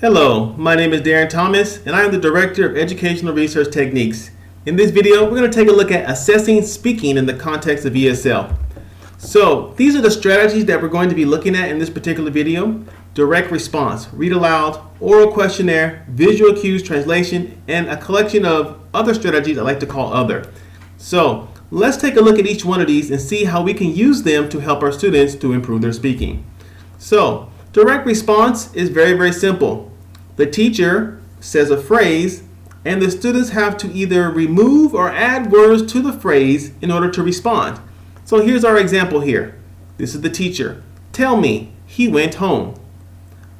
Hello, my name is Darren Thomas, and I am the Director of Educational Research Techniques. In this video, we're going to take a look at assessing speaking in the context of ESL. So, these are the strategies that we're going to be looking at in this particular video: direct response, read aloud, oral questionnaire, visual cues, translation, and a collection of other strategies I like to call other. So, let's take a look at each one of these and see how we can use them to help our students to improve their speaking. So, direct response is very simple. The teacher says a phrase, and the students have to either remove or add words to the phrase in order to respond. So here's our example here. This is the teacher. Tell me, he went home.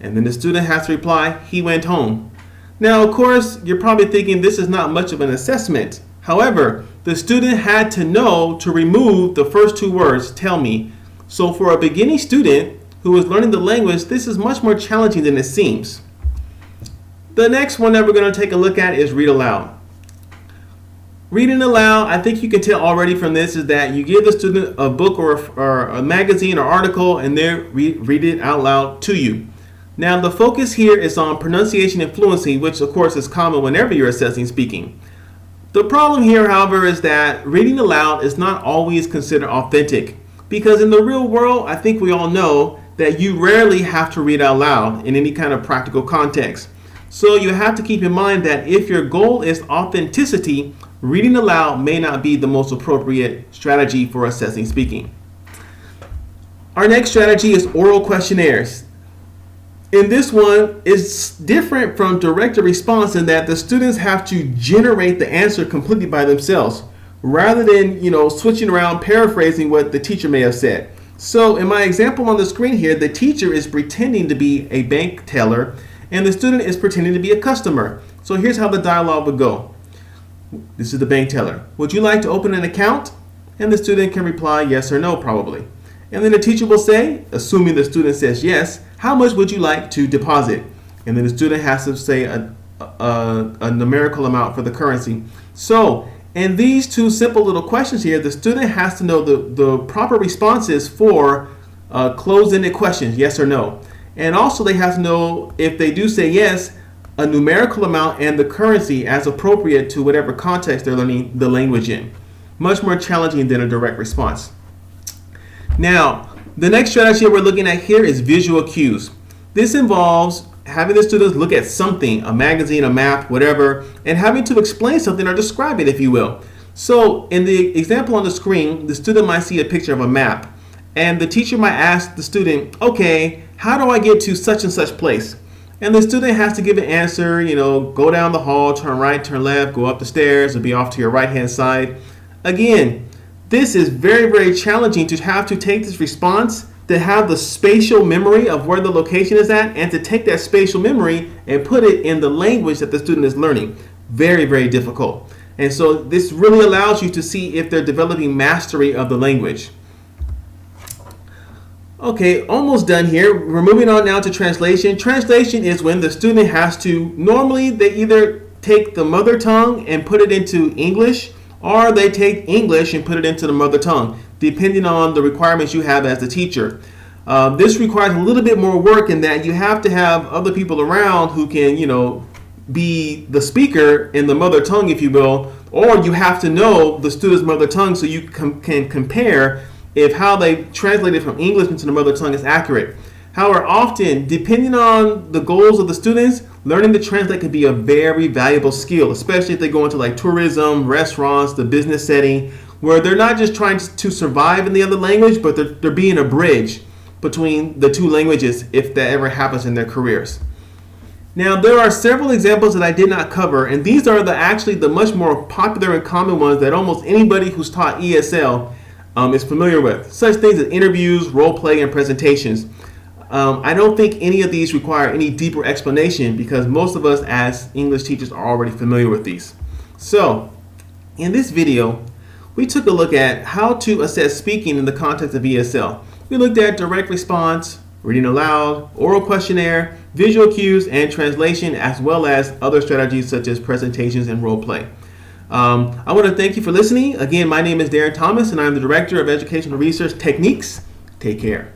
And then the student has to reply, he went home. Now, of course, you're probably thinking this is not much of an assessment. However, the student had to know to remove the first two words, tell me. So for a beginning student who is learning the language, this is much more challenging than it seems. The next one that we're going to take a look at is read aloud. Reading aloud, I think you can tell already from this, is that you give the student a book or a magazine or article, and they read it out loud to you. Now, the focus here is on pronunciation and fluency, which of course is common whenever you're assessing speaking. The problem here, however, is that reading aloud is not always considered authentic, because in the real world, I think we all know that you rarely have to read out loud in any kind of practical context. So you have to keep in mind that if your goal is authenticity, reading aloud may not be the most appropriate strategy for assessing speaking. Our next strategy is oral questionnaires. In this one, it's different from direct response in that the students have to generate the answer completely by themselves, rather than switching around, paraphrasing what the teacher may have said. So in my example on the screen here, the teacher is pretending to be a bank teller, and the student is pretending to be a customer. So here's how the dialogue would go. This is the bank teller. Would you like to open an account? And the student can reply yes or no, probably. And then the teacher will say, assuming the student says yes, how much would you like to deposit? And then the student has to say a numerical amount for the currency. So in these two simple little questions here, the student has to know the proper responses for closed-ended questions, yes or no. And also they have to know, if they do say yes, a numerical amount and the currency as appropriate to whatever context they're learning the language in. Much more challenging than a direct response. Now, the next strategy we're looking at here is visual cues. This involves having the students look at something, a magazine, a map, whatever, and having to explain something or describe it, if you will. So in the example on the screen, the student might see a picture of a map, and the teacher might ask the student, okay, how do I get to such and such place? And the student has to give an answer, go down the hall, turn right, turn left, go up the stairs, and be off to your right-hand side. Again, this is very challenging to have to take this response, to have the spatial memory of where the location is at, and to take that spatial memory and put it in the language that the student is learning. Very difficult. And so this really allows you to see if they're developing mastery of the language. Okay, almost done here. We're moving on now to translation. Translation is when the student has to, normally they either take the mother tongue and put it into English, or they take English and put it into the mother tongue, depending on the requirements you have as the teacher. This requires a little bit more work in that you have to have other people around who can, be the speaker in the mother tongue, if you will, or you have to know the student's mother tongue so you can compare if how they translated from English into the mother tongue is accurate. However, often, depending on the goals of the students, learning to translate can be a very valuable skill, especially if they go into like tourism, restaurants, the business setting, where they're not just trying to survive in the other language, but they're being a bridge between the two languages if that ever happens in their careers. Now, there are several examples that I did not cover, and these are actually the much more popular and common ones that almost anybody who's taught ESL is familiar with. Such things as interviews, role play, and presentations. I don't think any of these require any deeper explanation because most of us as English teachers are already familiar with these. So, in this video, we took a look at how to assess speaking in the context of ESL. We looked at direct response, reading aloud, oral questionnaire, visual cues, and translation, as well as other strategies such as presentations and role play. I want to thank you for listening. Again, my name is Darren Thomas, and I'm the Director of Educational Research Techniques. Take care.